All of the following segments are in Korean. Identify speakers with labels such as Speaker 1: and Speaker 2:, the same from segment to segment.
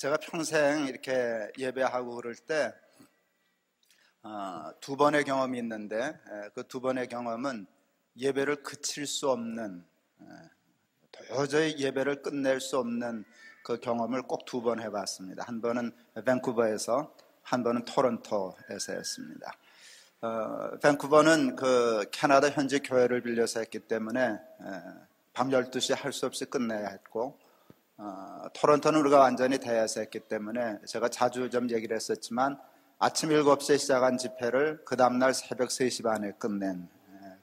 Speaker 1: 제가 평생 이렇게 예배하고 그럴 때 두 번의 경험이 있는데 그 두 번의 경험은 예배를 그칠 수 없는, 도저히 예배를 끝낼 수 없는 그 경험을 꼭 두 번 해봤습니다. 한 번은 밴쿠버에서, 한 번은 토론토에서였습니다. 밴쿠버는 그 캐나다 현지 교회를 빌려서 했기 때문에 밤 12시 할 수 없이 끝내야 했고, 토론토는 우리가 완전히 대여서 했기 때문에 제가 자주 좀 얘기를 했었지만 아침 7시에 시작한 집회를 그 다음날 새벽 3시 반에 끝낸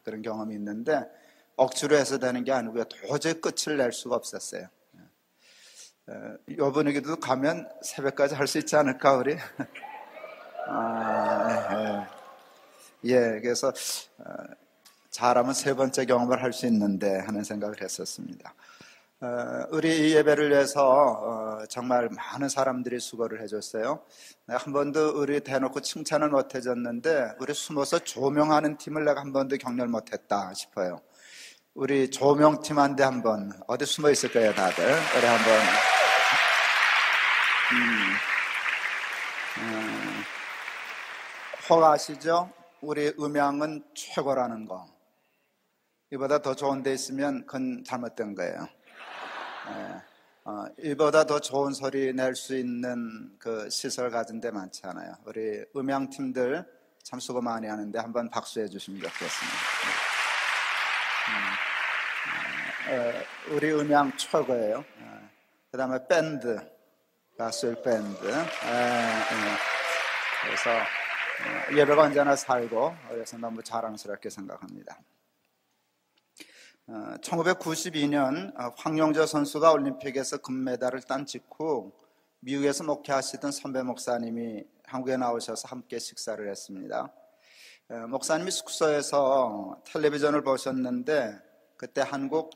Speaker 1: 그런 경험이 있는데, 억지로 해서 되는 게 아니고요, 도저히 끝을 낼 수가 없었어요. 이 분위기도 가면 새벽까지 할 수 있지 않을까 우리? 그래서 잘하면 세 번째 경험을 할 수 있는데 하는 생각을 했었습니다. 우리 이 예배를 위해서 정말 많은 사람들이 수고를 해줬어요. 한 번도 우리 대놓고 칭찬을 못 해줬는데, 우리 숨어서 조명하는 팀을 내가 한 번도 격려를 못했다 싶어요. 우리 조명팀한테 한번 어디 숨어 있을 거예요 다들. 우리 한번 혹 아시죠? 우리 음향은 최고라는 거. 이보다 더 좋은 데 있으면 그건 잘못된 거예요. 이보다 더 좋은 소리 낼 수 있는 그 시설 가진 데 많지 않아요. 우리 음향팀들 참 수고 많이 하는데 한번 박수해 주시면 좋겠습니다. 우리 음향 최고예요. 그 다음에 밴드, 가수의 밴드. 그래서 예배가 언제나 살고, 그래서 너무 자랑스럽게 생각합니다. 1992년 황영조 선수가 올림픽에서 금메달을 딴 직후 미국에서 목회하시던 선배 목사님이 한국에 나오셔서 함께 식사를 했습니다. 목사님이 숙소에서 텔레비전을 보셨는데, 그때 한국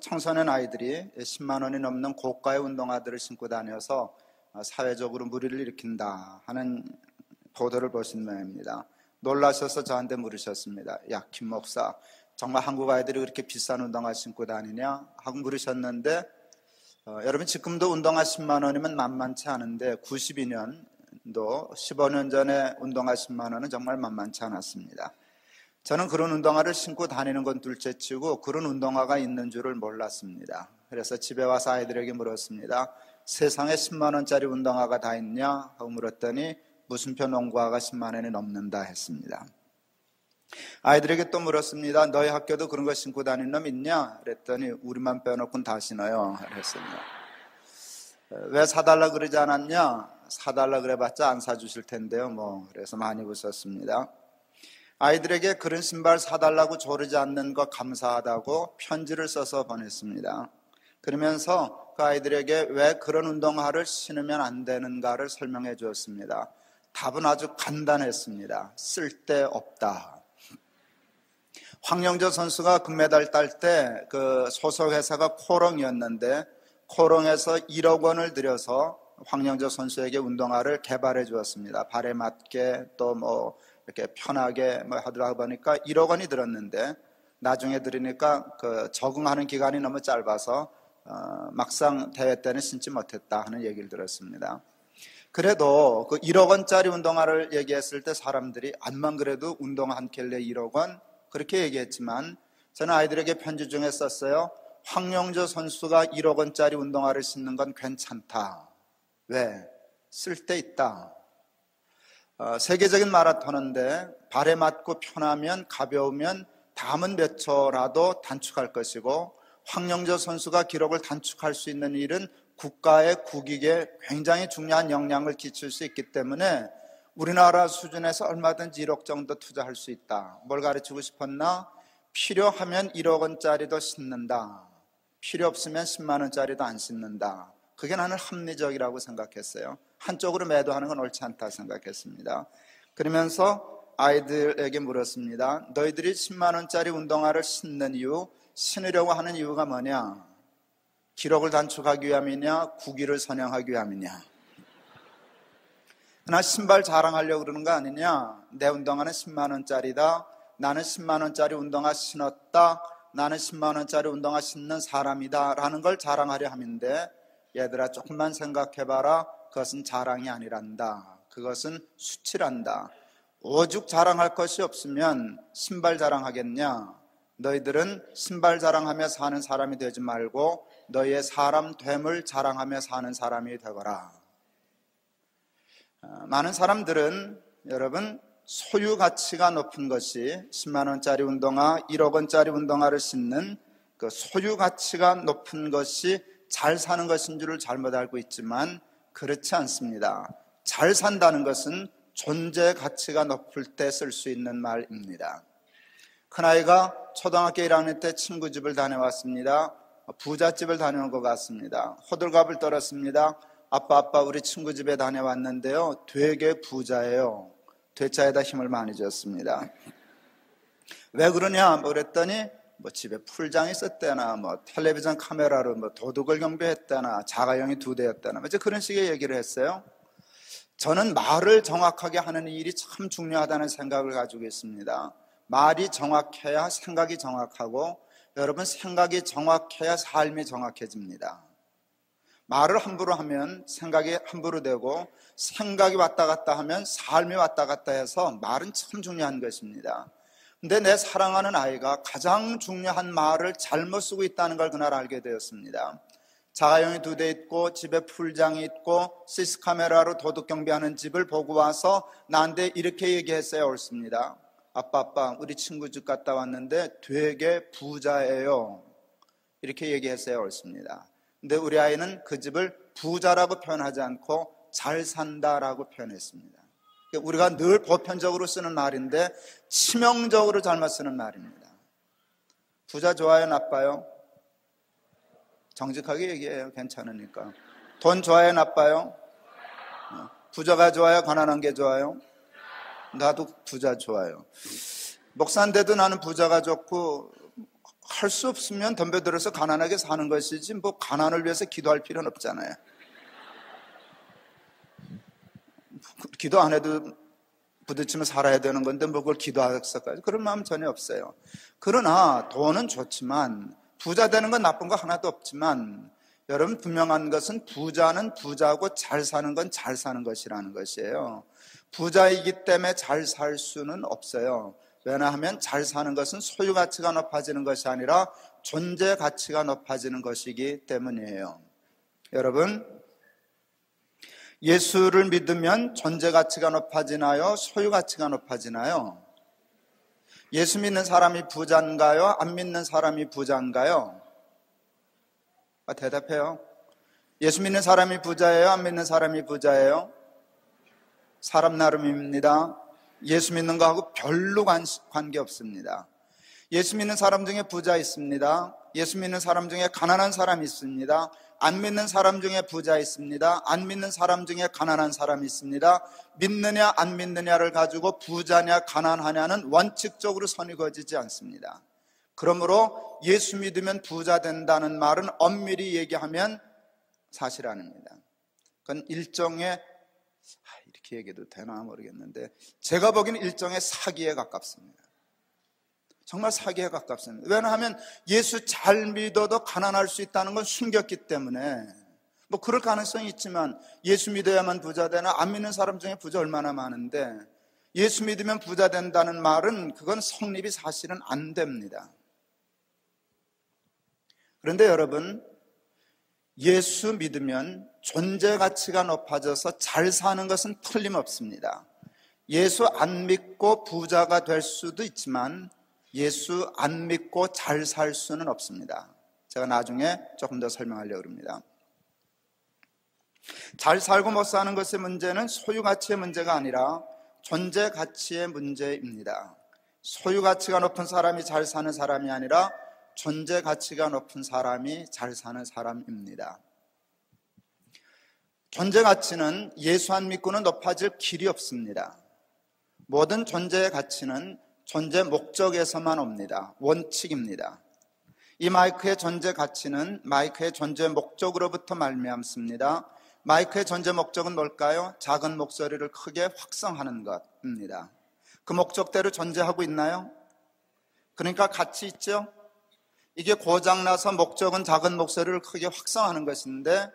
Speaker 1: 청소년 아이들이 10만 원이 넘는 고가의 운동화들을 신고 다녀서 사회적으로 무리를 일으킨다 하는 보도를 보신 모양입니다. 놀라셔서 저한테 물으셨습니다. 야, 김 목사, 정말 한국 아이들이 그렇게 비싼 운동화 신고 다니냐? 하고 물으셨는데, 여러분 지금도 운동화 10만 원이면 만만치 않은데 92년도 15년 전에 운동화 10만 원은 정말 만만치 않았습니다. 저는 그런 운동화를 신고 다니는 건 둘째치고 그런 운동화가 있는 줄을 몰랐습니다. 그래서 집에 와서 아이들에게 물었습니다. 세상에 10만 원짜리 운동화가 다 있냐? 하고 물었더니 무슨표 농구화가 10만 원이 넘는다 했습니다. 아이들에게 또 물었습니다. 너희 학교도 그런 거 신고 다니는 놈 있냐? 그랬더니 우리만 빼놓고는 다 신어요. 그랬습니다. 왜 사달라 그러지 않았냐? 사달라 그래봤자 안 사주실 텐데요. 그래서 많이 웃었습니다. 아이들에게 그런 신발 사달라고 조르지 않는 거 감사하다고 편지를 써서 보냈습니다. 그러면서 그 아이들에게 왜 그런 운동화를 신으면 안 되는가를 설명해 주었습니다. 답은 아주 간단했습니다. 쓸데없다. 황영조 선수가 금메달 딸 때 그 소속 회사가 코롱이었는데, 코롱에서 1억 원을 들여서 황영조 선수에게 운동화를 개발해 주었습니다. 발에 맞게 또 이렇게 편하게 하더라고 보니까 1억 원이 들었는데, 나중에 들으니까 그 적응하는 기간이 너무 짧아서 막상 대회 때는 신지 못했다 하는 얘기를 들었습니다. 그래도 그 1억 원짜리 운동화를 얘기했을 때 사람들이 안만 그래도 운동화 한 켤레 1억 원? 그렇게 얘기했지만, 저는 아이들에게 편지 중에 썼어요. 황영조 선수가 1억 원짜리 운동화를 신는 건 괜찮다. 왜? 쓸데있다. 세계적인 마라톤인데 발에 맞고 편하면, 가벼우면 다음은 몇 초라도 단축할 것이고, 황영조 선수가 기록을 단축할 수 있는 일은 국가의 국익에 굉장히 중요한 영향을 끼칠 수 있기 때문에 우리나라 수준에서 얼마든지 1억 정도 투자할 수 있다. 뭘 가르치고 싶었나? 필요하면 1억 원짜리도 신는다. 필요 없으면 10만 원짜리도 안 신는다. 그게 나는 합리적이라고 생각했어요. 한쪽으로 매도하는 건 옳지 않다 생각했습니다. 그러면서 아이들에게 물었습니다. 너희들이 10만 원짜리 운동화를 신는 이유, 신으려고 하는 이유가 뭐냐? 기록을 단축하기 위함이냐? 국위를 선양하기 위함이냐? 나 신발 자랑하려고 그러는 거 아니냐? 내 운동화는 10만 원짜리다. 나는 10만 원짜리 운동화 신었다. 나는 10만 원짜리 운동화 신는 사람이다 라는 걸 자랑하려 함인데, 얘들아 조금만 생각해봐라. 그것은 자랑이 아니란다. 그것은 수치란다. 오죽 자랑할 것이 없으면 신발 자랑하겠냐? 너희들은 신발 자랑하며 사는 사람이 되지 말고 너희의 사람 됨을 자랑하며 사는 사람이 되거라. 많은 사람들은 여러분 소유 가치가 높은 것이 10만 원짜리 운동화, 1억 원짜리 운동화를 신는 그 소유 가치가 높은 것이 잘 사는 것인 줄을 잘못 알고 있지만 그렇지 않습니다. 잘 산다는 것은 존재 가치가 높을 때 쓸 수 있는 말입니다. 큰아이가 초등학교 1학년 때 친구 집을 다녀왔습니다. 부잣집을 다녀온 것 같습니다. 호들갑을 떨었습니다. 아빠 우리 친구 집에 다녀왔는데요 되게 부자예요. 되자에다 힘을 많이 줬습니다. 왜 그러냐 그랬더니 집에 풀장이 있었다나 텔레비전 카메라로 도둑을 경비했다나 자가용이 2대였다나 이제 그런 식의 얘기를 했어요. 저는 말을 정확하게 하는 일이 참 중요하다는 생각을 가지고 있습니다. 말이 정확해야 생각이 정확하고 여러분 생각이 정확해야 삶이 정확해집니다. 말을 함부로 하면 생각이 함부로 되고 생각이 왔다 갔다 하면 삶이 왔다 갔다 해서 말은 참 중요한 것입니다. 근데 내 사랑하는 아이가 가장 중요한 말을 잘못 쓰고 있다는 걸 그날 알게 되었습니다. 자가용이 2대 있고 집에 풀장이 있고 CC카메라로 도둑 경비하는 집을 보고 와서 나한테 이렇게 얘기했어요. 옳습니다. 아빠 우리 친구 집 갔다 왔는데 되게 부자예요. 이렇게 얘기했어요. 옳습니다. 근데 우리 아이는 그 집을 부자라고 표현하지 않고 잘 산다라고 표현했습니다. 우리가 늘 보편적으로 쓰는 말인데 치명적으로 잘못 쓰는 말입니다. 부자 좋아요, 나빠요? 정직하게 얘기해요. 괜찮으니까. 돈 좋아요, 나빠요? 부자가 좋아요, 가난한 게 좋아요? 나도 부자 좋아요. 목사인데도 나는 부자가 좋고 할 수 없으면 덤벼들어서 가난하게 사는 것이지 가난을 위해서 기도할 필요는 없잖아요. 기도 안 해도 부딪히면 살아야 되는 건데 그걸 기도하겠어까지 그런 마음 전혀 없어요. 그러나 돈은 좋지만 부자 되는 건 나쁜 거 하나도 없지만 여러분 분명한 것은 부자는 부자고 잘 사는 건 잘 사는 것이라는 것이에요. 부자이기 때문에 잘 살 수는 없어요. 왜냐하면 잘 사는 것은 소유 가치가 높아지는 것이 아니라 존재 가치가 높아지는 것이기 때문이에요. 여러분 예수를 믿으면 존재 가치가 높아지나요? 소유 가치가 높아지나요? 예수 믿는 사람이 부자인가요? 안 믿는 사람이 부자인가요? 대답해요. 예수 믿는 사람이 부자예요? 안 믿는 사람이 부자예요? 사람 나름입니다. 예수 믿는 거하고 별로 관계 없습니다. 예수 믿는 사람 중에 부자 있습니다. 예수 믿는 사람 중에 가난한 사람 있습니다. 안 믿는 사람 중에 부자 있습니다. 안 믿는 사람 중에 가난한 사람 있습니다. 믿느냐 안 믿느냐를 가지고 부자냐 가난하냐는 원칙적으로 선이 그어지지 않습니다. 그러므로 예수 믿으면 부자 된다는 말은 엄밀히 얘기하면 사실 아닙니다. 그건 일종의 이렇게 얘기해도 되나 모르겠는데 제가 보기에는 일종의 사기에 가깝습니다. 정말 사기에 가깝습니다. 왜냐하면 예수 잘 믿어도 가난할 수 있다는 건 숨겼기 때문에 그럴 가능성이 있지만 예수 믿어야만 부자 되나? 안 믿는 사람 중에 부자 얼마나 많은데 예수 믿으면 부자 된다는 말은 그건 성립이 사실은 안 됩니다. 그런데 여러분 예수 믿으면 존재 가치가 높아져서 잘 사는 것은 틀림없습니다. 예수 안 믿고 부자가 될 수도 있지만 예수 안 믿고 잘 살 수는 없습니다. 제가 나중에 조금 더 설명하려고 합니다. 잘 살고 못 사는 것의 문제는 소유 가치의 문제가 아니라 존재 가치의 문제입니다. 소유 가치가 높은 사람이 잘 사는 사람이 아니라 존재 가치가 높은 사람이 잘 사는 사람입니다. 존재 가치는 예수 안 믿고는 높아질 길이 없습니다. 모든 존재의 가치는 존재 목적에서만 옵니다. 원칙입니다. 이 마이크의 존재 가치는 마이크의 존재 목적으로부터 말미암습니다. 마이크의 존재 목적은 뭘까요? 작은 목소리를 크게 확성하는 것입니다. 그 목적대로 존재하고 있나요? 그러니까 가치 있죠? 이게 고장나서 목적은 작은 목소리를 크게 확성하는 것인데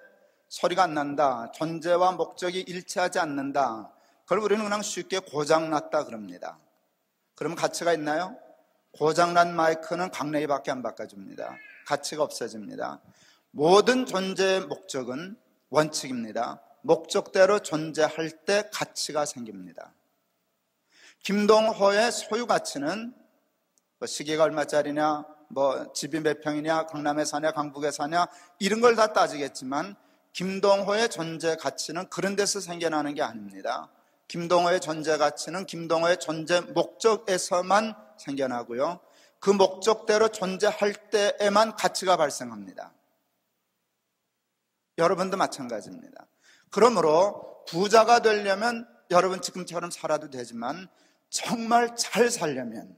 Speaker 1: 소리가 안 난다, 존재와 목적이 일치하지 않는다, 그걸 우리는 그냥 쉽게 고장났다 그럽니다. 그럼 가치가 있나요? 고장난 마이크는 강냉이밖에 안 바꿔줍니다. 가치가 없어집니다. 모든 존재의 목적은 원칙입니다. 목적대로 존재할 때 가치가 생깁니다. 김동호의 소유 가치는 시계가 얼마짜리냐, 집이 몇 평이냐, 강남에 사냐, 강북에 사냐, 이런 걸 다 따지겠지만 김동호의 존재 가치는 그런 데서 생겨나는 게 아닙니다. 김동호의 존재 가치는 김동호의 존재 목적에서만 생겨나고요, 그 목적대로 존재할 때에만 가치가 발생합니다. 여러분도 마찬가지입니다. 그러므로 부자가 되려면 여러분 지금처럼 살아도 되지만 정말 잘 살려면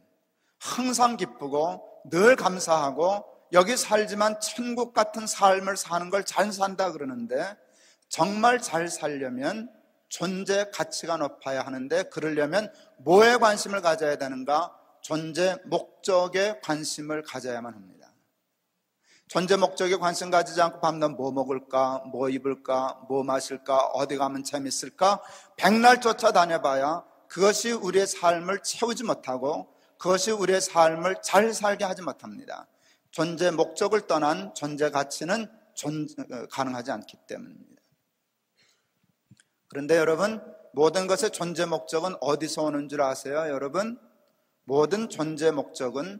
Speaker 1: 항상 기쁘고 늘 감사하고 여기 살지만 천국 같은 삶을 사는 걸 잘 산다 그러는데, 정말 잘 살려면 존재 가치가 높아야 하는데, 그러려면 뭐에 관심을 가져야 되는가? 존재 목적에 관심을 가져야만 합니다. 존재 목적에 관심 가지지 않고 밤낮 뭐 먹을까, 뭐 입을까, 뭐 마실까, 어디 가면 재밌을까, 백날 쫓아다녀봐야 그것이 우리의 삶을 채우지 못하고 그것이 우리의 삶을 잘 살게 하지 못합니다. 존재 목적을 떠난 존재 가치는 가능하지 않기 때문입니다. 그런데 여러분, 모든 것의 존재 목적은 어디서 오는 줄 아세요? 여러분, 모든 존재 목적은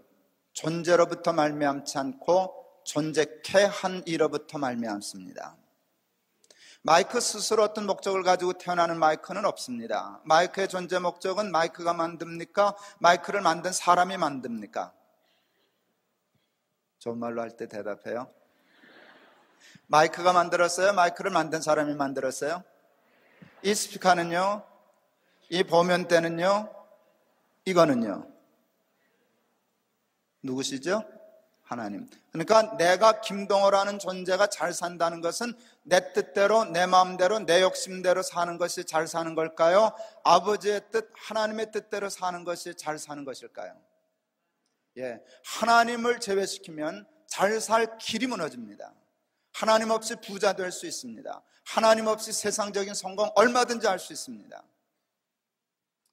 Speaker 1: 존재로부터 말미암지 않고 존재케 한 이로부터 말미암습니다. 마이크 스스로 어떤 목적을 가지고 태어나는 마이크는 없습니다. 마이크의 존재 목적은 마이크가 만듭니까? 마이크를 만든 사람이 만듭니까? 좋은 말로 할 때 대답해요. 마이크가 만들었어요? 마이크를 만든 사람이 만들었어요? 이 스피커는요? 이 보면대는요? 이거는요? 누구시죠? 하나님. 그러니까 내가 김동호라는 존재가 잘 산다는 것은 내 뜻대로, 내 마음대로, 내 욕심대로 사는 것이 잘 사는 걸까요? 아버지의 뜻, 하나님의 뜻대로 사는 것이 잘 사는 것일까요? 하나님을 제외시키면 잘 살 길이 무너집니다. 하나님 없이 부자 될 수 있습니다. 하나님 없이 세상적인 성공 얼마든지 할 수 있습니다.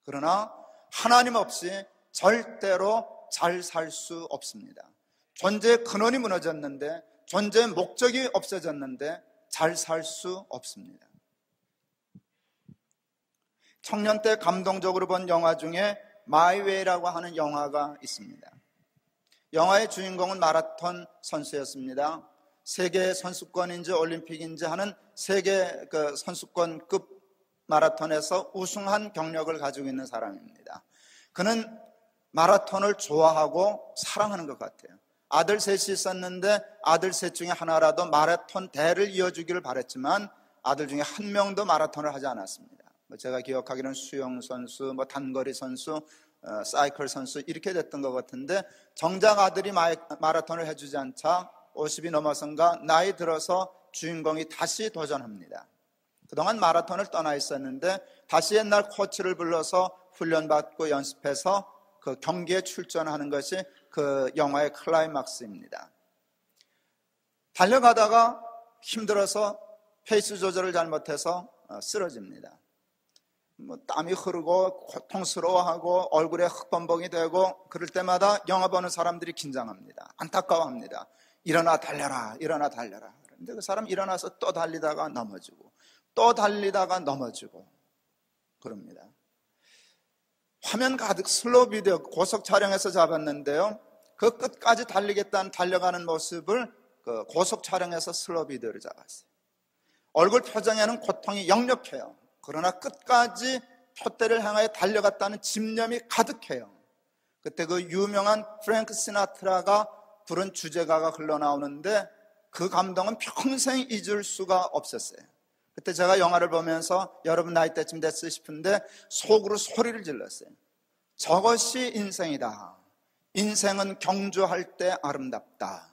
Speaker 1: 그러나 하나님 없이 절대로 잘 살 수 없습니다. 존재의 근원이 무너졌는데, 존재의 목적이 없어졌는데 잘 살 수 없습니다. 청년 때 감동적으로 본 영화 중에 마이웨이라고 하는 영화가 있습니다. 영화의 주인공은 마라톤 선수였습니다. 세계 선수권인지 올림픽인지 하는 세계 선수권급 마라톤에서 우승한 경력을 가지고 있는 사람입니다. 그는 마라톤을 좋아하고 사랑하는 것 같아요. 아들 셋이 있었는데 아들 셋 중에 하나라도 마라톤 대를 이어주기를 바랬지만 아들 중에 한 명도 마라톤을 하지 않았습니다. 제가 기억하기로는 수영 선수, 단거리 선수, 사이클 선수 이렇게 됐던 것 같은데, 정작 아들이 마라톤을 해주지 않자 50이 넘어선가 나이 들어서 주인공이 다시 도전합니다. 그동안 마라톤을 떠나 있었는데 다시 옛날 코치를 불러서 훈련받고 연습해서 그 경기에 출전하는 것이 그 영화의 클라이막스입니다. 달려가다가 힘들어서 페이스 조절을 잘못해서 쓰러집니다. 땀이 흐르고 고통스러워하고 얼굴에 흑범벅이 되고, 그럴 때마다 영화 보는 사람들이 긴장합니다. 안타까워합니다. 일어나 달려라, 일어나 달려라. 그런데 그 사람 일어나서 또 달리다가 넘어지고 또 달리다가 넘어지고 그럽니다. 화면 가득 슬로우 비디오 고속 촬영해서 잡았는데요, 그 끝까지 달리겠다는 달려가는 모습을 그 고속 촬영해서 슬로우 비디오를 잡았어요. 얼굴 표정에는 고통이 역력해요. 그러나 끝까지 표대를 향하여 달려갔다는 집념이 가득해요. 그때 그 유명한 프랭크 시나트라가 부른 주제가가 흘러나오는데 그 감동은 평생 잊을 수가 없었어요. 그때 제가 영화를 보면서 여러분 나이 때쯤 됐을 싶은데 속으로 소리를 질렀어요. 저것이 인생이다. 인생은 경주할 때 아름답다.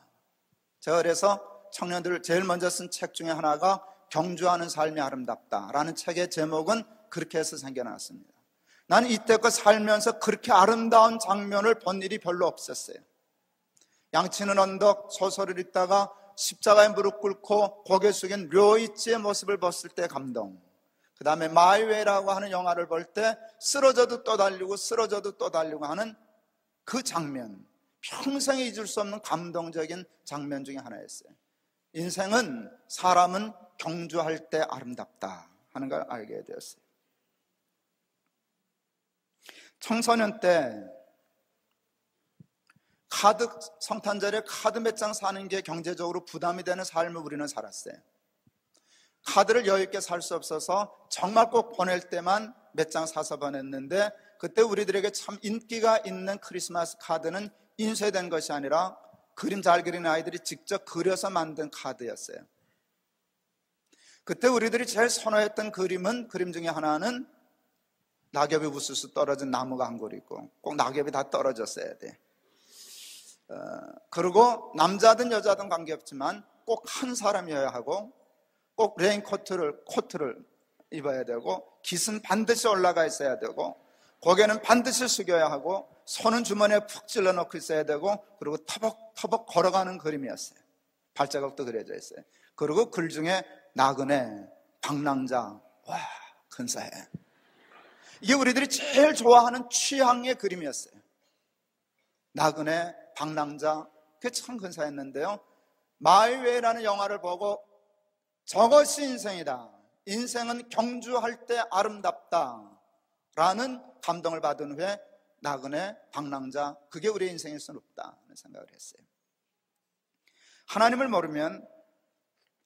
Speaker 1: 제가 그래서 청년들을 제일 먼저 쓴 책 중에 하나가 경주하는 삶이 아름답다라는 책의 제목은 그렇게 해서 생겨났습니다. 나는 이때껏 살면서 그렇게 아름다운 장면을 본 일이 별로 없었어요. 양치는 언덕 소설을 읽다가 십자가에 무릎 꿇고 고개 숙인 료이치의 모습을 봤을 때 감동, 그 다음에 마이웨이라고 하는 영화를 볼 때 쓰러져도 또 달리고 쓰러져도 또 달리고 하는 그 장면, 평생에 잊을 수 없는 감동적인 장면 중에 하나였어요. 인생은, 사람은 경주할 때 아름답다 하는 걸 알게 되었어요. 청소년 때 성탄절에 카드 몇 장 사는 게 경제적으로 부담이 되는 삶을 우리는 살았어요. 카드를 여유 있게 살 수 없어서 정말 꼭 보낼 때만 몇 장 사서 보냈는데, 그때 우리들에게 참 인기가 있는 크리스마스 카드는 인쇄된 것이 아니라 그림 잘 그리는 아이들이 직접 그려서 만든 카드였어요. 그때 우리들이 제일 선호했던 그림 중에 하나는 낙엽이 우수수 떨어진 나무가 한 그루 있고, 꼭 낙엽이 다 떨어졌어야 돼. 그리고 남자든 여자든 관계없지만 꼭 한 사람이어야 하고, 꼭 코트를 입어야 되고, 깃은 반드시 올라가 있어야 되고, 고개는 반드시 숙여야 하고, 손은 주머니에 푹 찔러 넣고 있어야 되고, 그리고 터벅터벅 걸어가는 그림이었어요. 발자국도 그려져 있어요. 그리고 글 중에 나그네, 방랑자, 와, 근사해. 이게 우리들이 제일 좋아하는 취향의 그림이었어요. 나그네, 방랑자, 그게 참 근사했는데요, 마이웨이라는 영화를 보고 저것이 인생이다, 인생은 경주할 때 아름답다 라는 감동을 받은 후에 나그네, 방랑자, 그게 우리의 인생일 수는 없다 하는 생각을 했어요. 하나님을 모르면,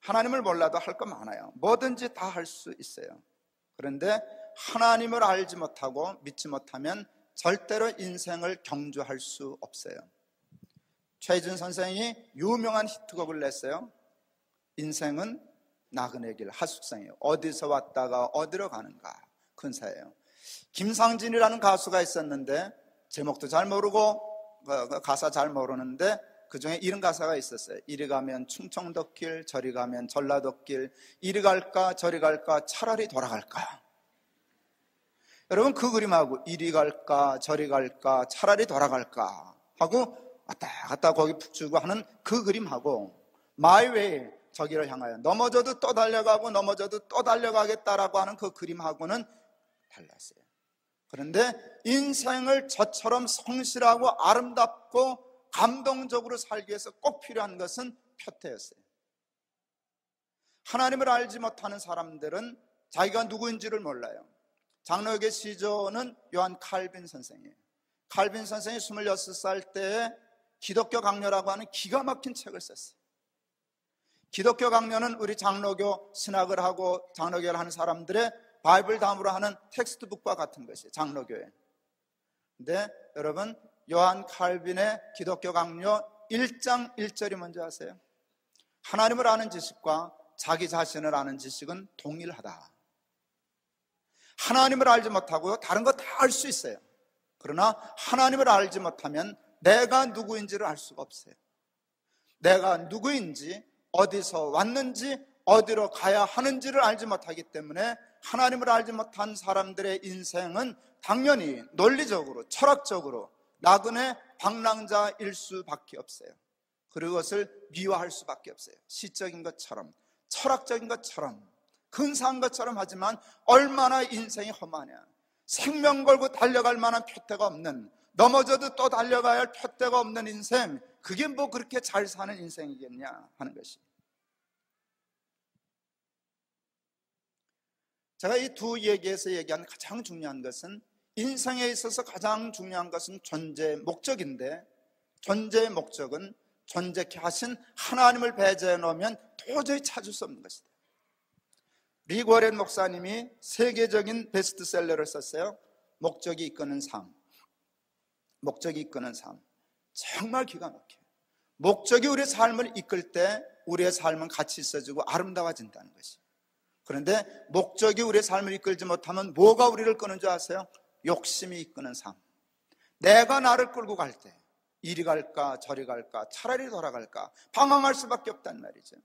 Speaker 1: 하나님을 몰라도 할 거 많아요. 뭐든지 다 할 수 있어요. 그런데 하나님을 알지 못하고 믿지 못하면 절대로 인생을 경주할 수 없어요. 최희준 선생이 유명한 히트곡을 냈어요. 인생은 나그네 길, 하숙생이에요. 어디서 왔다가 어디로 가는가, 근사해요. 김상진이라는 가수가 있었는데, 제목도 잘 모르고 가사 잘 모르는데 그 중에 이런 가사가 있었어요. 이리 가면 충청도 길, 저리 가면 전라도 길, 이리 갈까 저리 갈까 차라리 돌아갈까. 여러분, 그 그림하고 이리 갈까 저리 갈까 차라리 돌아갈까 하고 왔다 갔다 거기 푹 주고 하는 그 그림하고, 마이웨이, 저기를 향하여 넘어져도 또 달려가고 넘어져도 또 달려가겠다라고 하는 그 그림하고는 달랐어요. 그런데 인생을 저처럼 성실하고 아름답고 감동적으로 살기 위해서 꼭 필요한 것은 표태였어요. 하나님을 알지 못하는 사람들은 자기가 누구인지를 몰라요. 장로교의 시조는 요한 칼빈 선생이에요. 칼빈 선생이 26살 때에 기독교 강요라고 하는 기가 막힌 책을 썼어요. 기독교 강요는 우리 장로교 신학을 하고 장로교를 하는 사람들의 바이블 다음으로 하는 텍스트북과 같은 것이에요, 장로교에. 근데 여러분, 요한 칼빈의 기독교 강요 1장 1절이 뭔지 아세요? 하나님을 아는 지식과 자기 자신을 아는 지식은 동일하다. 하나님을 알지 못하고 다른 거 다 알 수 있어요. 그러나 하나님을 알지 못하면 내가 누구인지를 알 수가 없어요. 내가 누구인지, 어디서 왔는지, 어디로 가야 하는지를 알지 못하기 때문에 하나님을 알지 못한 사람들의 인생은 당연히 논리적으로, 철학적으로 나그네, 방랑자일 수밖에 없어요. 그리고 그것을 미화할 수밖에 없어요. 시적인 것처럼, 철학적인 것처럼, 근사한 것처럼 하지만 얼마나 인생이 험하냐. 생명 걸고 달려갈 만한 표대가 없는, 넘어져도 또 달려가야 할 표대가 없는 인생, 그게 뭐 그렇게 잘 사는 인생이겠냐 하는 것이. 제가 이 두 얘기에서 얘기한 가장 중요한 것은, 인생에 있어서 가장 중요한 것은 존재의 목적인데, 존재의 목적은 존재케 하신 하나님을 배제해 놓으면 도저히 찾을 수 없는 것이다. 리 워렌 목사님이 세계적인 베스트셀러를 썼어요. 목적이 이끄는 삶. 목적이 이끄는 삶. 정말 기가 막혀요. 목적이 우리의 삶을 이끌 때 우리의 삶은 같이 있어지고 아름다워진다는 것이에요. 그런데 목적이 우리의 삶을 이끌지 못하면 뭐가 우리를 끄는 줄 아세요? 욕심이 이끄는 삶. 내가 나를 끌고 갈 때 이리 갈까 저리 갈까 차라리 돌아갈까 방황할 수밖에 없단 말이죠.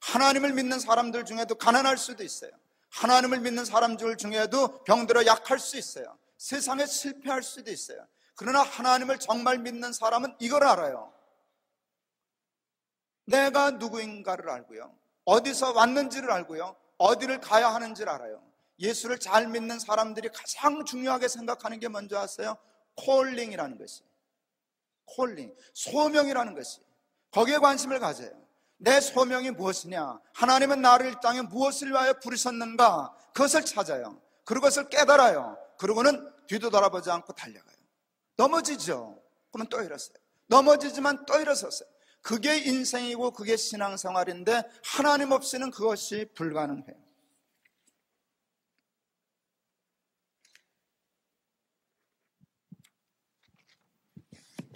Speaker 1: 하나님을 믿는 사람들 중에도 가난할 수도 있어요. 하나님을 믿는 사람들 중에도 병들어 약할 수 있어요. 세상에 실패할 수도 있어요. 그러나 하나님을 정말 믿는 사람은 이걸 알아요. 내가 누구인가를 알고요, 어디서 왔는지를 알고요, 어디를 가야 하는지를 알아요. 예수를 잘 믿는 사람들이 가장 중요하게 생각하는 게 뭔지 아세요? 콜링이라는 것이, 콜링, 소명이라는 것이, 거기에 관심을 가져요. 내 소명이 무엇이냐, 하나님은 나를 이 땅에 무엇을 위하여 부르셨는가, 그것을 찾아요. 그것을 깨달아요. 그러고는 뒤도 돌아보지 않고 달려가요. 넘어지죠. 그러면 또 일어서요. 넘어지지만 또 일어섰어요. 그게 인생이고 그게 신앙생활인데, 하나님 없이는 그것이 불가능해요.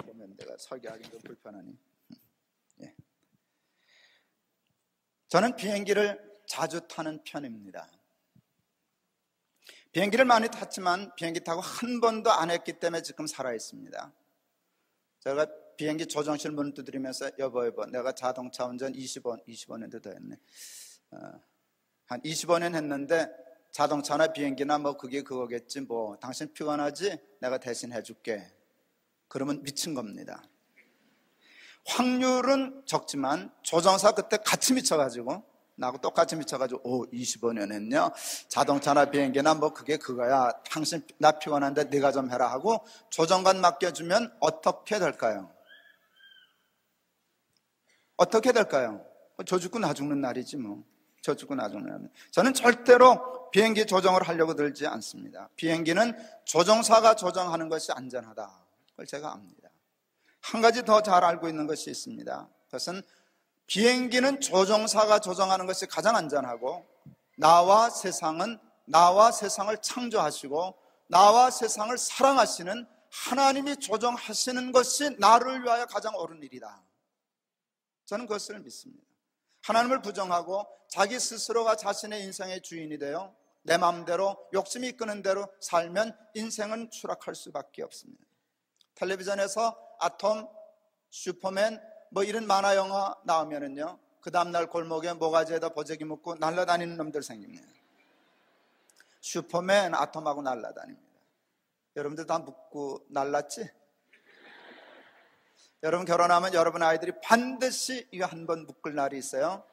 Speaker 1: 보면 내가 설교하기 좀 불편하니. 예. 저는 비행기를 자주 타는 편입니다. 비행기를 많이 탔지만 비행기 타고 한 번도 안 했기 때문에 지금 살아있습니다. 제가 비행기 조정실 문을 두드리면서 여보 내가 자동차 운전 25년도 더 했네. 한 25년 했는데 자동차나 비행기나 뭐 그게 그거겠지, 뭐 당신 피곤하지? 내가 대신 해줄게. 그러면 미친 겁니다. 확률은 적지만 조정사 그때 같이 미쳐가지고, 나하고 똑같이 미쳐가지고 25년 했냐? 자동차나 비행기나 뭐 그게 그거야. 당신 나 피곤한데 네가 좀 해라 하고 조정관 맡겨주면 어떻게 될까요? 어떻게 될까요? 저 죽고 나 죽는 날이지 뭐. 저 죽고 나 죽는 날. 저는 절대로 비행기 조정을 하려고 들지 않습니다. 비행기는 조정사가 조정하는 것이 안전하다, 그걸 제가 압니다. 한 가지 더 잘 알고 있는 것이 있습니다. 그것은 비행기는 조종사가 조정하는 것이 가장 안전하고, 나와 세상을 창조하시고 나와 세상을 사랑하시는 하나님이 조정하시는 것이 나를 위하여 가장 옳은 일이다. 저는 그것을 믿습니다. 하나님을 부정하고 자기 스스로가 자신의 인생의 주인이 되어 내 마음대로 욕심이 이끄는 대로 살면 인생은 추락할 수밖에 없습니다. 텔레비전에서 아톰, 슈퍼맨 뭐 이런 만화 영화 나오면은요, 그 다음날 골목에 모가지에다 보재기 묶고 날아다니는 놈들 생깁니다. 슈퍼맨, 아톰하고 날아다닙니다. 여러분들 다 묶고 날랐지? 여러분 결혼하면 여러분 아이들이 반드시 이거 한번 묶을 날이 있어요.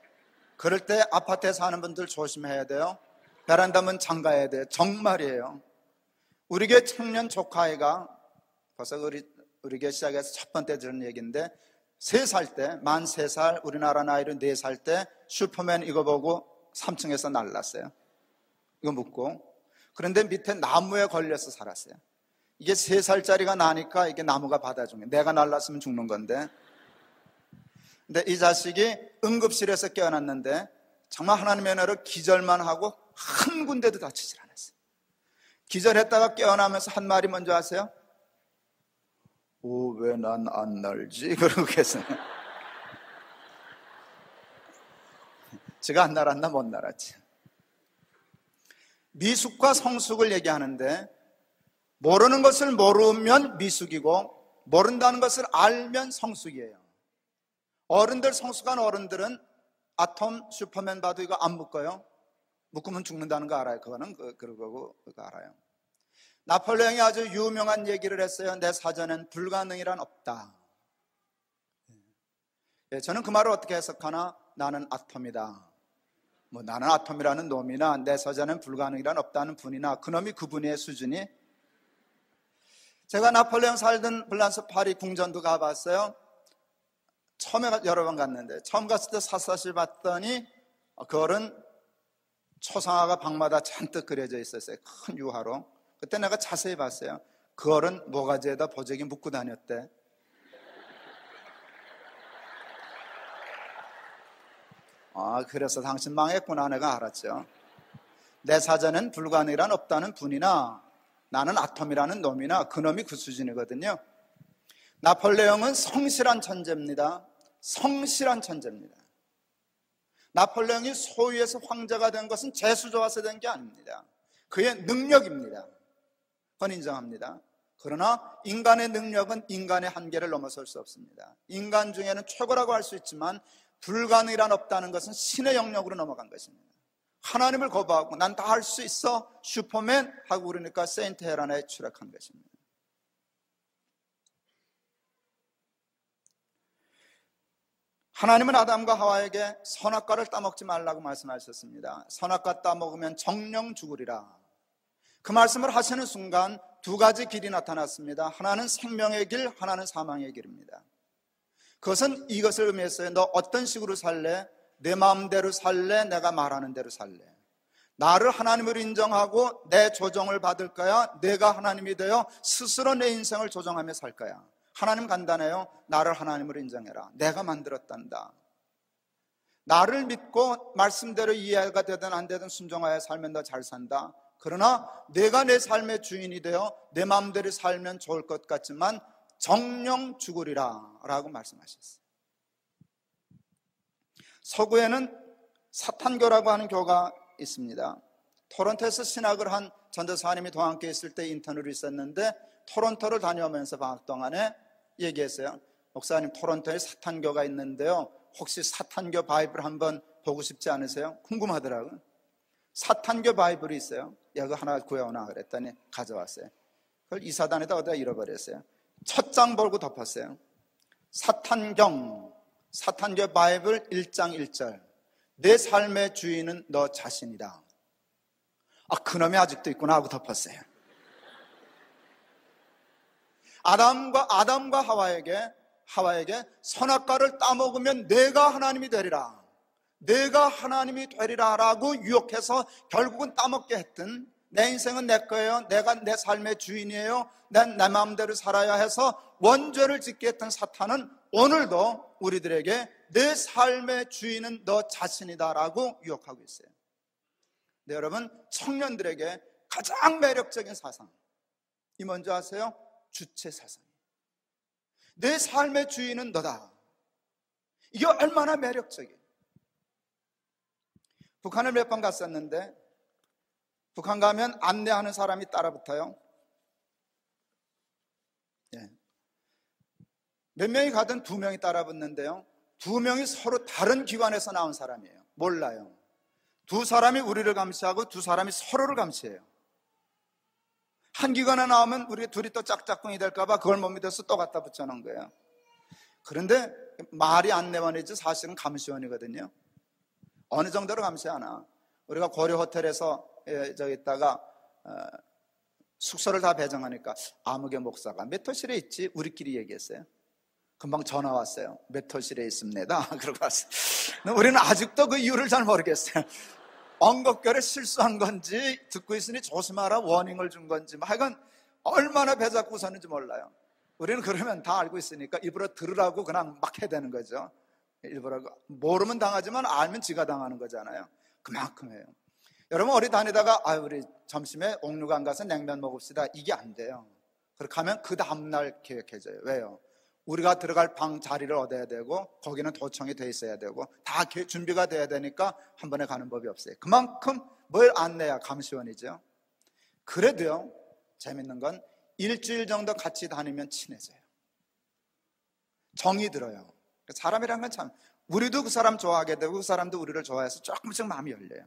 Speaker 1: 그럴 때 아파트에 사는 분들 조심해야 돼요. 베란다 문 잠가야 돼요. 정말이에요. 우리 교회 청년 조카아이가 벌써 우리 교회 시작해서 첫 번째 들은 얘기인데, 3살 때, 만 3살, 우리나라 나이로 4살 때 슈퍼맨 이거 보고 3층에서 날랐어요. 이거 묶고. 그런데 밑에 나무에 걸려서 살았어요. 이게 3살짜리가 나니까 이게 나무가 받아준 거예요. 내가 날랐으면 죽는 건데. 근데 이 자식이 응급실에서 깨어났는데 정말 하나님의 은혜로 기절만 하고 한 군데도 다치질 않았어요. 기절했다가 깨어나면서 한 말이 뭔지 아세요? 왜 난 안 날지? 그러고 계세요. 제가 안 날았나 못 날았지. 미숙과 성숙을 얘기하는데, 모르는 것을 모르면 미숙이고 모른다는 것을 알면 성숙이에요. 어른들, 성숙한 어른들은 아톰, 슈퍼맨 봐도 이거 안 묶어요. 묶으면 죽는다는 거 알아요. 그거는 그거 알아요. 나폴레옹이 아주 유명한 얘기를 했어요. 내 사전엔 불가능이란 없다. 저는 그 말을 어떻게 해석하나? 나는 아톰이다. 뭐 나는 아톰이라는 놈이나 내 사전엔 불가능이란 없다는 분이나 그놈이 그분의 수준이. 제가 나폴레옹 살던 프랑스 파리 궁전도 가봤어요. 처음에 여러 번 갔는데, 처음 갔을 때 샅샅이 봤더니 그걸은 초상화가 방마다 잔뜩 그려져 있었어요. 큰 유화로. 그때 내가 자세히 봤어요. 그걸은 모가지에다 보재기 묶고 다녔대. 그래서 당신 망했구나 내가 알았죠. 내 사전엔 불가능이란 없다는 분이나 나는 아톰이라는 놈이나 그놈이 그 수준이거든요. 나폴레옹은 성실한 천재입니다. 성실한 천재입니다. 나폴레옹이 소위에서 황제가 된 것은 재수 좋아서 된 게 아닙니다. 그의 능력입니다. 그건 인정합니다. 그러나 인간의 능력은 인간의 한계를 넘어설 수 없습니다. 인간 중에는 최고라고 할 수 있지만 불가능이란 없다는 것은 신의 영역으로 넘어간 것입니다. 하나님을 거부하고 난 다 할 수 있어 슈퍼맨 하고 그러니까 세인트 헤라나에 추락한 것입니다. 하나님은 아담과 하와에게 선악과를 따먹지 말라고 말씀하셨습니다. 선악과 따먹으면 정령 죽으리라. 그 말씀을 하시는 순간 두 가지 길이 나타났습니다. 하나는 생명의 길, 하나는 사망의 길입니다. 그것은 이것을 의미했어요. 너 어떤 식으로 살래? 내 마음대로 살래? 내가 말하는 대로 살래? 나를 하나님으로 인정하고 내 조정을 받을 거야? 내가 하나님이 되어 스스로 내 인생을 조정하며 살 거야? 하나님 간단해요. 나를 하나님으로 인정해라. 내가 만들었단다. 나를 믿고 말씀대로 이해가 되든 안 되든 순종하여 살면 더 잘 산다. 그러나 내가 내 삶의 주인이 되어 내 마음대로 살면 좋을 것 같지만 정령 죽으리라 라고 말씀하셨어요. 서구에는 사탄교라고 하는 교가 있습니다. 토론토에서 신학을 한 전도사님이 저와 함께 있을 때 인턴으로 있었는데 토론토를 다녀오면서 방학 동안에 얘기했어요. 목사님, 토론토에 사탄교가 있는데요, 혹시 사탄교 바이블 한번 보고 싶지 않으세요? 궁금하더라고요. 사탄교 바이블이 있어요. 야, 그거 하나 구해오나 그랬더니 가져왔어요. 그걸 이사단에다 어디다 잃어버렸어요. 첫 장 벌고 덮었어요. 사탄경, 사탄교 바이블 1장 1절. 내 삶의 주인은 너 자신이다. 아, 그놈이 아직도 있구나 하고 덮었어요. 아담과 하와에게 선악과를 따먹으면 내가 하나님이 되리라, 내가 하나님이 되리라 라고 유혹해서 결국은 따먹게 했던, 내 인생은 내 거예요, 내가 내 삶의 주인이에요, 난 내 마음대로 살아야 해서 원죄를 짓게 했던 사탄은 오늘도 우리들에게 내 삶의 주인은 너 자신이다 라고 유혹하고 있어요. 네, 여러분, 청년들에게 가장 매력적인 사상, 이 뭔지 아세요? 주체 사상. 내 삶의 주인은 너다. 이게 얼마나 매력적이에요. 북한을 몇 번 갔었는데 북한 가면 안내하는 사람이 따라붙어요. 예. 몇 명이 가든 두 명이 따라붙는데요, 두 명이 서로 다른 기관에서 나온 사람이에요. 몰라요. 두 사람이 우리를 감시하고 두 사람이 서로를 감시해요. 한 기관에 나오면 우리 둘이 또 짝짝꿍이 될까봐 그걸 못 믿어서 또 갖다 붙여놓은 거예요. 그런데 말이 안내원이지 사실은 감시원이거든요. 어느 정도로 감시하나, 우리가 고려 호텔에서 저기 있다가 숙소를 다 배정하니까 아무개 목사가 몇 호실에 있지? 우리끼리 얘기했어요. 금방 전화 왔어요. 몇 호실에 있습니다. 그러고 왔어요. 우리는 아직도 그 이유를 잘 모르겠어요. 언급결에 실수한 건지, 듣고 있으니 조심하라 워닝을 준 건지, 하여간 얼마나 배 잡고 웃었는지 몰라요. 우리는 그러면 다 알고 있으니까 일부러 들으라고 그냥 막 해야 되는 거죠. 일부러. 모르면 당하지만 알면 지가 당하는 거잖아요. 그만큼이에요. 여러분, 어디 다니다가 우리 점심에 옥류관 가서 냉면 먹읍시다, 이게 안 돼요. 그렇게 하면 그 다음날 계획해져요. 왜요? 우리가 들어갈 방 자리를 얻어야 되고 거기는 도청이 돼 있어야 되고 다 준비가 돼야 되니까 한 번에 가는 법이 없어요. 그만큼 뭘 안내야 감시원이죠. 그래도요, 재밌는 건 일주일 정도 같이 다니면 친해져요. 정이 들어요. 사람이란 건 참, 우리도 그 사람 좋아하게 되고 그 사람도 우리를 좋아해서 조금씩 마음이 열려요.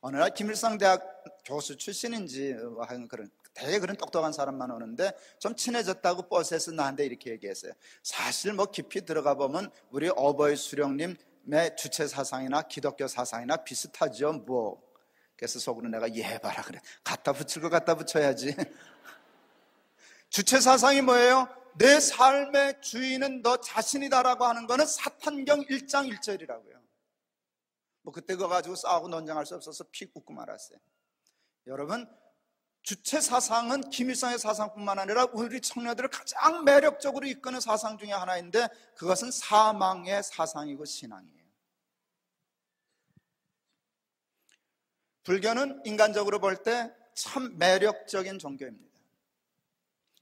Speaker 1: 어느 날 김일성 대학 교수 출신인지 하여간 되게 그런 똑똑한 사람만 오는데 좀 친해졌다고 버스에서 나한테 이렇게 얘기했어요. 사실 뭐 깊이 들어가 보면 우리 어버이 수령님의 주체 사상이나 기독교 사상이나 비슷하죠 뭐. 그래서 속으로 내가 봐라 그래, 갖다 붙일 거 갖다 붙여야지. 주체 사상이 뭐예요? 내 삶의 주인은 너 자신이다라고 하는 거는 사탄경 1장 1절이라고요. 뭐 그때 그거 가지고 싸우고 논쟁할 수 없어서 피 굽고 말았어요. 여러분, 주체 사상은 김일성의 사상뿐만 아니라 우리 청년들을 가장 매력적으로 이끄는 사상 중에 하나인데 그것은 사망의 사상이고 신앙이에요. 불교는 인간적으로 볼 때 참 매력적인 종교입니다.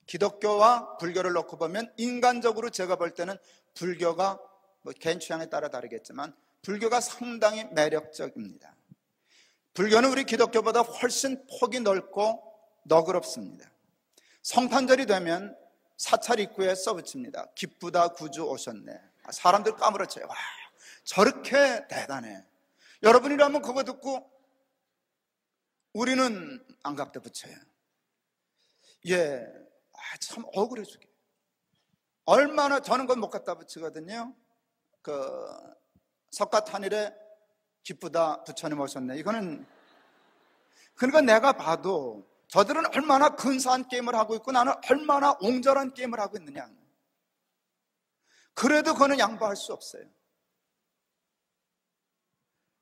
Speaker 1: 기독교와 불교를 놓고 보면 인간적으로 제가 볼 때는 불교가 뭐 개인 취향에 따라 다르겠지만 불교가 상당히 매력적입니다. 불교는 우리 기독교보다 훨씬 폭이 넓고 너그럽습니다. 성탄절이 되면 사찰 입구에 써붙입니다. 기쁘다 구주 오셨네. 사람들 까무러쳐요. 와, 저렇게 대단해. 여러분이라면 그거 듣고 우리는 안 갖다 붙여요. 참 억울해 죽게. 얼마나 저는 그건 못 갖다 붙이거든요. 석가탄일에 기쁘다 부처님 오셨네. 이거는, 그러니까 내가 봐도 저들은 얼마나 근사한 게임을 하고 있고 나는 얼마나 옹졸한 게임을 하고 있느냐. 그래도 그거는 양보할 수 없어요.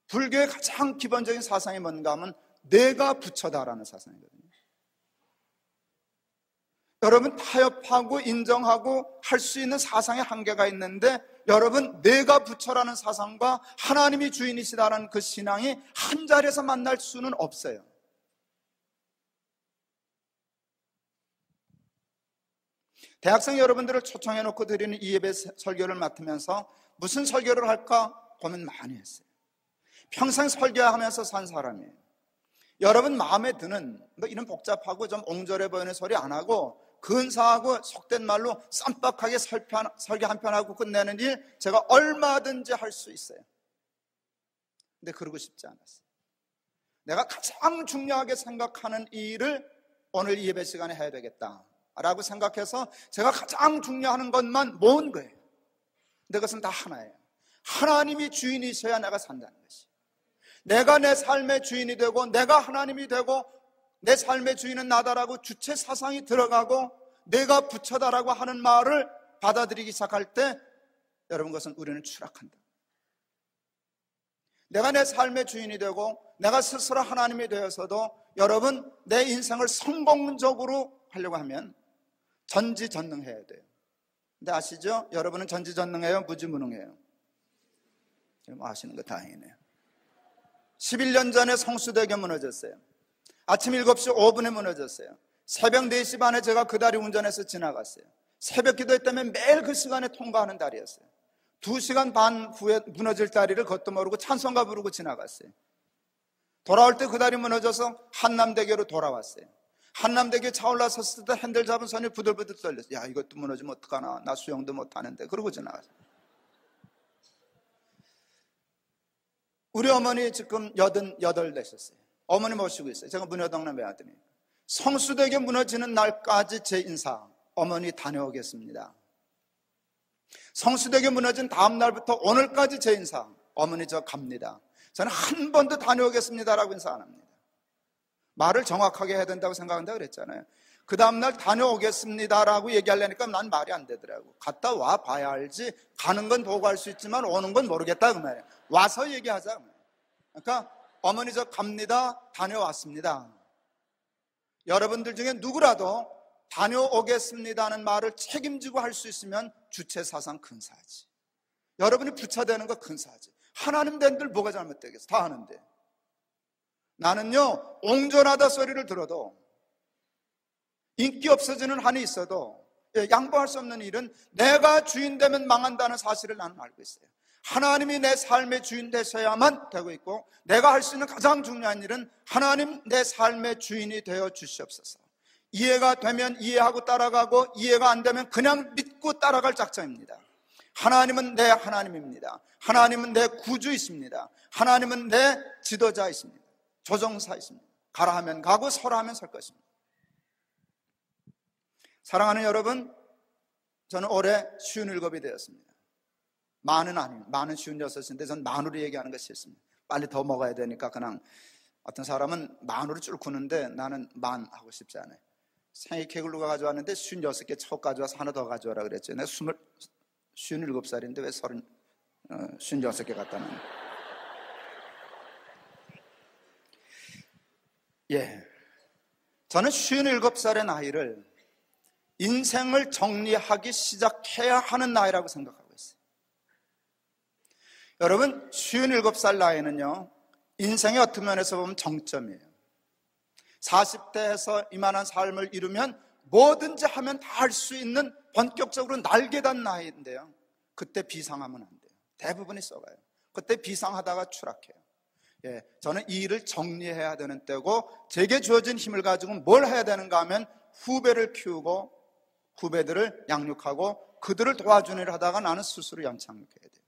Speaker 1: 불교의 가장 기본적인 사상이 뭔가 하면 내가 부처다라는 사상이거든요. 여러분, 타협하고 인정하고 할 수 있는 사상의 한계가 있는데, 여러분, 내가 부처라는 사상과 하나님이 주인이시다라는 그 신앙이 한 자리에서 만날 수는 없어요. 대학생 여러분들을 초청해 놓고 드리는 이 예배 설교를 맡으면서 무슨 설교를 할까 고민 많이 했어요. 평생 설교하면서 산 사람이에요. 여러분 마음에 드는 이런 복잡하고 좀 옹졸해 보이는 소리 안 하고 근사하고 속된 말로 쌈박하게 설교 한 편 하고 끝내는 일, 제가 얼마든지 할 수 있어요. 근데 그러고 싶지 않았어요. 내가 가장 중요하게 생각하는 이 일을 오늘 이 예배 시간에 해야 되겠다라고 생각해서 제가 가장 중요한 것만 모은 거예요. 근데 그것은 다 하나예요. 하나님이 주인이셔야 내가 산다는 것이. 내가 내 삶의 주인이 되고 내가 하나님이 되고 내 삶의 주인은 나다라고 주체 사상이 들어가고 내가 부처다라고 하는 말을 받아들이기 시작할 때, 여러분, 그것은 우리는 추락한다. 내가 내 삶의 주인이 되고 내가 스스로 하나님이 되어서도 여러분 내 인생을 성공적으로 하려고 하면 전지전능해야 돼요. 근데 아시죠? 여러분은 전지전능해요? 무지무능해요? 아시는 거 다행이네요. 11년 전에 성수대교 무너졌어요. 아침 7시 5분에 무너졌어요. 새벽 4시 반에 제가 그 다리 운전해서 지나갔어요. 새벽 기도회 때문에 매일 그 시간에 통과하는 다리였어요. 2시간 반 후에 무너질 다리를 그것도 모르고 찬송가 부르고 지나갔어요. 돌아올 때 그 다리 무너져서 한남대교로 돌아왔어요. 한남대교 차 올라섰을 때 핸들 잡은 손이 부들부들 떨렸어요. 야, 이것도 무너지면 어떡하나, 나 수영도 못하는데. 그러고 지나갔어요. 우리 어머니 지금 88 되셨어요. 어머니 모시고 있어요. 제가 문효동네 외아들이. 성수대교 무너지는 날까지 제 인사, 어머니 다녀오겠습니다. 성수대교 무너진 다음 날부터 오늘까지 제 인사, 어머니 저 갑니다. 저는 한 번도 다녀오겠습니다라고 인사 안 합니다. 말을 정확하게 해야 된다고 생각한다 그랬잖아요. 그 다음날 다녀오겠습니다라고 얘기하려니까 난 말이 안 되더라고. 갔다 와 봐야 알지, 가는 건 보고 할 수 있지만 오는 건 모르겠다 그 말이에요. 와서 얘기하자 그 말이에요. 그러니까 어머니 저 갑니다, 다녀왔습니다. 여러분들 중에 누구라도 다녀오겠습니다는 말을 책임지고 할 수 있으면 주체 사상 근사하지. 여러분이 부처되는 거 근사하지. 하나님 된들 뭐가 잘못되겠어? 다 하는데. 나는요, 옹졸하다 소리를 들어도, 인기 없어지는 한이 있어도 양보할 수 없는 일은 내가 주인 되면 망한다는 사실을 나는 알고 있어요. 하나님이 내 삶의 주인 되셔야만 되고 있고, 내가 할 수 있는 가장 중요한 일은 하나님 내 삶의 주인이 되어 주시옵소서. 이해가 되면 이해하고 따라가고, 이해가 안 되면 그냥 믿고 따라갈 작정입니다. 하나님은 내 하나님입니다. 하나님은 내 구주이십니다. 하나님은 내 지도자이십니다. 조종사이십니다. 가라 하면 가고 서라 하면 설 것입니다. 사랑하는 여러분, 저는 올해 57이 되었습니다. 만은 아니에요. 만은 56인데 전 만으로 얘기하는 것이 싫습니다. 빨리 더 먹어야 되니까. 그냥 어떤 사람은 만으로 줄 크는데 나는 만 하고 싶지 않아요. 생일 케이크를 누가 가져왔는데 56개 초 가져와서 하나 더 가져와라 그랬죠. 내가 57살인데 왜 56개 갖다 놨냐. 예, 저는 57살의 나이를 인생을 정리하기 시작해야 하는 나이라고 생각하고 있어요. 여러분, 57살 나이는요, 인생의 어떤 면에서 보면 정점이에요. 40대에서 이만한 삶을 이루면 뭐든지 하면 다 할 수 있는 본격적으로 날개 단 나이인데요, 그때 비상하면 안 돼요. 대부분이 썩어요. 그때 비상하다가 추락해요. 예, 저는 이 일을 정리해야 되는 때고, 제게 주어진 힘을 가지고 뭘 해야 되는가 하면 후배를 키우고 후배들을 양육하고 그들을 도와주는 일을 하다가 나는 스스로 연착륙해야 돼요.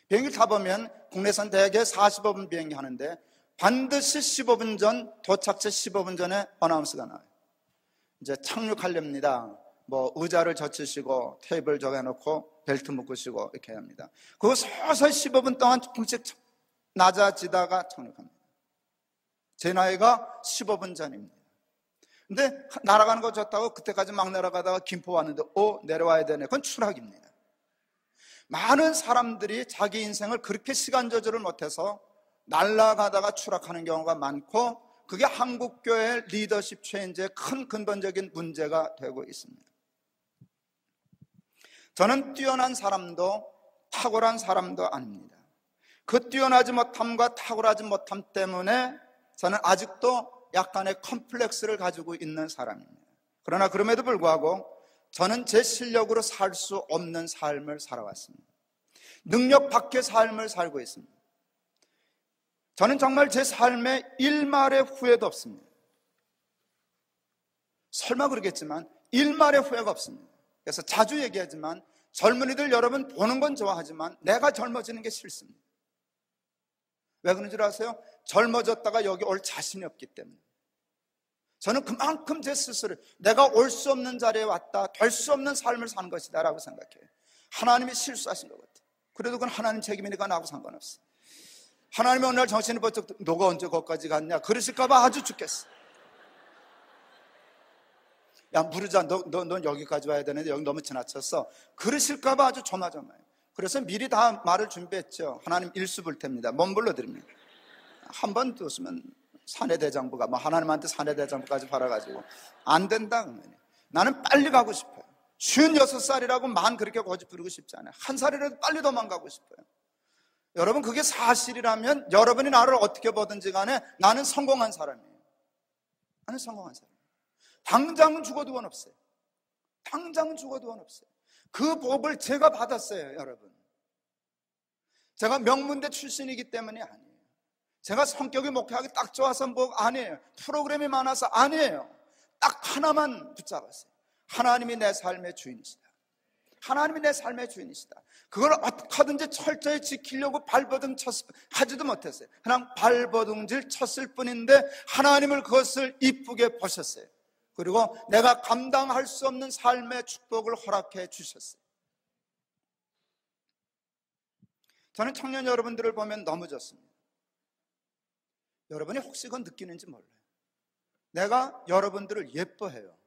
Speaker 1: 비행기 타보면 국내선 대개 45분 비행기 하는데 반드시 15분 전, 도착지 15분 전에 어나운스가 나와요. 이제 착륙하렵니다. 뭐 의자를 젖히시고 테이블 정해놓고 벨트 묶으시고 이렇게 합니다. 그거 서서히 15분 동안 조금씩 낮아지다가 착륙합니다. 제 나이가 15분 전입니다. 근데 날아가는 거 좋다고 그때까지 막 날아가다가 김포 왔는데 내려와야 되네. 그건 추락입니다. 많은 사람들이 자기 인생을 그렇게 시간 조절을 못해서 날아가다가 추락하는 경우가 많고, 그게 한국교회의 리더십 체인지의 큰 근본적인 문제가 되고 있습니다. 저는 뛰어난 사람도 탁월한 사람도 아닙니다. 그 뛰어나지 못함과 탁월하지 못함 때문에 저는 아직도 약간의 컴플렉스를 가지고 있는 사람입니다. 그러나 그럼에도 불구하고 저는 제 실력으로 살 수 없는 삶을 살아왔습니다. 능력 밖의 삶을 살고 있습니다. 저는 정말 제 삶에 일말의 후회도 없습니다. 설마 그러겠지만 일말의 후회가 없습니다. 그래서 자주 얘기하지만 젊은이들 여러분 보는 건 좋아하지만 내가 젊어지는 게 싫습니다. 왜 그런 줄 아세요? 젊어졌다가 여기 올 자신이 없기 때문에. 저는 그만큼 제 스스로 내가 올 수 없는 자리에 왔다, 될 수 없는 삶을 사는 것이다 라고 생각해요. 하나님이 실수하신 것 같아요. 그래도 그건 하나님 책임이니까 나하고 상관없어요. 하나님이 오늘 정신이 번쩍 너가 언제 거기까지 갔냐 그러실까 봐 아주 죽겠어. 야 무르자 넌 여기까지 와야 되는데 여기 너무 지나쳤어 그러실까 봐 아주 조마조마해요. 그래서 미리 다 말을 준비했죠. 하나님 일수 불 테입니다. 몸 불러드립니다. 한 번 뒀으면 사내대장부가 뭐 하나님한테 사내대장부까지 팔아가지고 안 된다 그러면. 나는 빨리 가고 싶어요. 56살이라고 만 그렇게 고집 부리고 싶지 않아요. 한 살이라도 빨리 도망가고 싶어요. 여러분 그게 사실이라면 여러분이 나를 어떻게 보든지 간에 나는 성공한 사람이에요. 나는 성공한 사람이에요. 당장은 죽어도 원 없어요. 당장은 죽어도 원 없어요. 그 복을 제가 받았어요. 여러분 제가 명문대 출신이기 때문이 아니에요. 제가 성격이 목회하기 딱 좋아서 뭐 아니에요. 프로그램이 많아서 아니에요. 딱 하나만 붙잡았어요. 하나님이 내 삶의 주인이시다. 하나님이 내 삶의 주인이시다. 그걸 어떻게든지 철저히 지키려고 발버둥 하지도 못했어요. 그냥 발버둥질 쳤을 뿐인데 하나님을 그것을 이쁘게 보셨어요. 그리고 내가 감당할 수 없는 삶의 축복을 허락해 주셨어요. 저는 청년 여러분들을 보면 너무 좋습니다. 여러분이 혹시 그건 느끼는지 몰라요. 내가 여러분들을 예뻐해요.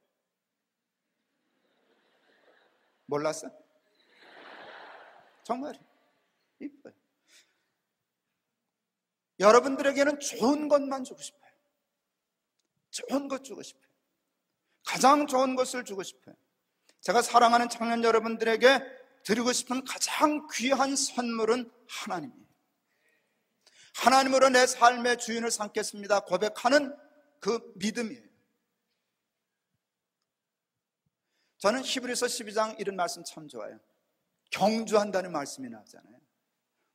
Speaker 1: 몰랐어요? 정말 예뻐요. 여러분들에게는 좋은 것만 주고 싶어요. 좋은 것 주고 싶어요. 가장 좋은 것을 주고 싶어요. 제가 사랑하는 청년 여러분들에게 드리고 싶은 가장 귀한 선물은 하나님이에요. 하나님으로 내 삶의 주인을 삼겠습니다 고백하는 그 믿음이에요. 저는 히브리서 12장 이런 말씀 참 좋아요. 경주한다는 말씀이 나오잖아요.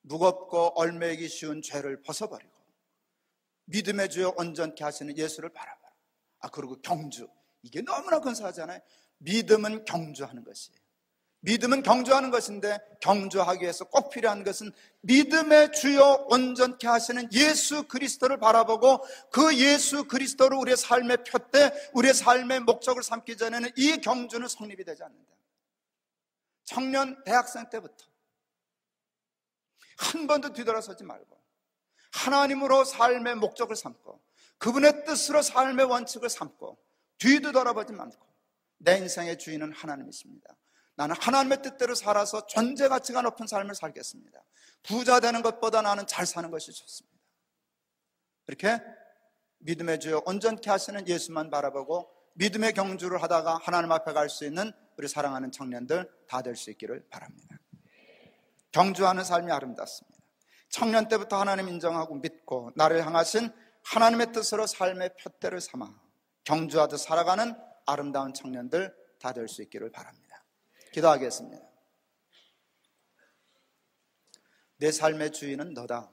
Speaker 1: 무겁고 얽매이기 쉬운 죄를 벗어버리고 믿음의 주여 온전케 하시는 예수를 바라봐라. 그리고 경주, 이게 너무나 근사하잖아요. 믿음은 경주하는 것이에요. 믿음은 경주하는 것인데 경주하기 위해서 꼭 필요한 것은 믿음의 주여 온전케 하시는 예수 그리스도를 바라보고 그 예수 그리스도를 우리의 삶의 표대, 우리의 삶의 목적을 삼기 전에는 이 경주는 성립이 되지 않는다. 청년 대학생 때부터 한 번도 뒤돌아서지 말고 하나님으로 삶의 목적을 삼고 그분의 뜻으로 삶의 원칙을 삼고 뒤도 돌아보지 말고 내 인생의 주인은 하나님이십니다. 나는 하나님의 뜻대로 살아서 존재 가치가 높은 삶을 살겠습니다. 부자 되는 것보다 나는 잘 사는 것이 좋습니다. 이렇게 믿음의 주여 온전케 하시는 예수만 바라보고 믿음의 경주를 하다가 하나님 앞에 갈 수 있는 우리 사랑하는 청년들 다 될 수 있기를 바랍니다. 경주하는 삶이 아름답습니다. 청년 때부터 하나님 인정하고 믿고 나를 향하신 하나님의 뜻으로 삶의 표대를 삼아 경주하듯 살아가는 아름다운 청년들 다 될 수 있기를 바랍니다. 기도하겠습니다. 내 삶의 주인은 너다.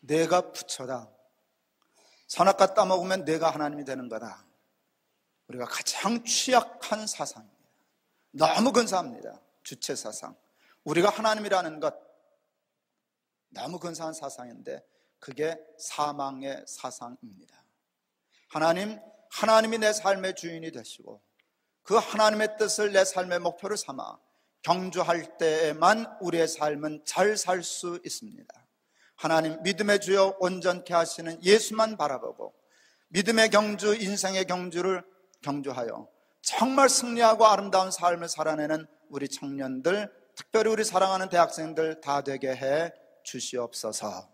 Speaker 1: 내가 부처다. 선악과 따먹으면 내가 하나님이 되는 거다. 우리가 가장 취약한 사상입니다. 너무 근사합니다. 주체 사상. 우리가 하나님이라는 것 너무 근사한 사상인데 그게 사망의 사상입니다. 하나님이 내 삶의 주인이 되시고 그 하나님의 뜻을 내 삶의 목표로 삼아 경주할 때에만 우리의 삶은 잘 살 수 있습니다. 하나님 믿음의 주여 온전케 하시는 예수만 바라보고 믿음의 경주, 인생의 경주를 경주하여 정말 승리하고 아름다운 삶을 살아내는 우리 청년들, 특별히 우리 사랑하는 대학생들 다 되게 해 주시옵소서.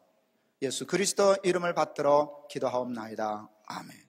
Speaker 1: 예수 그리스도 이름을 받들어 기도하옵나이다. 아멘.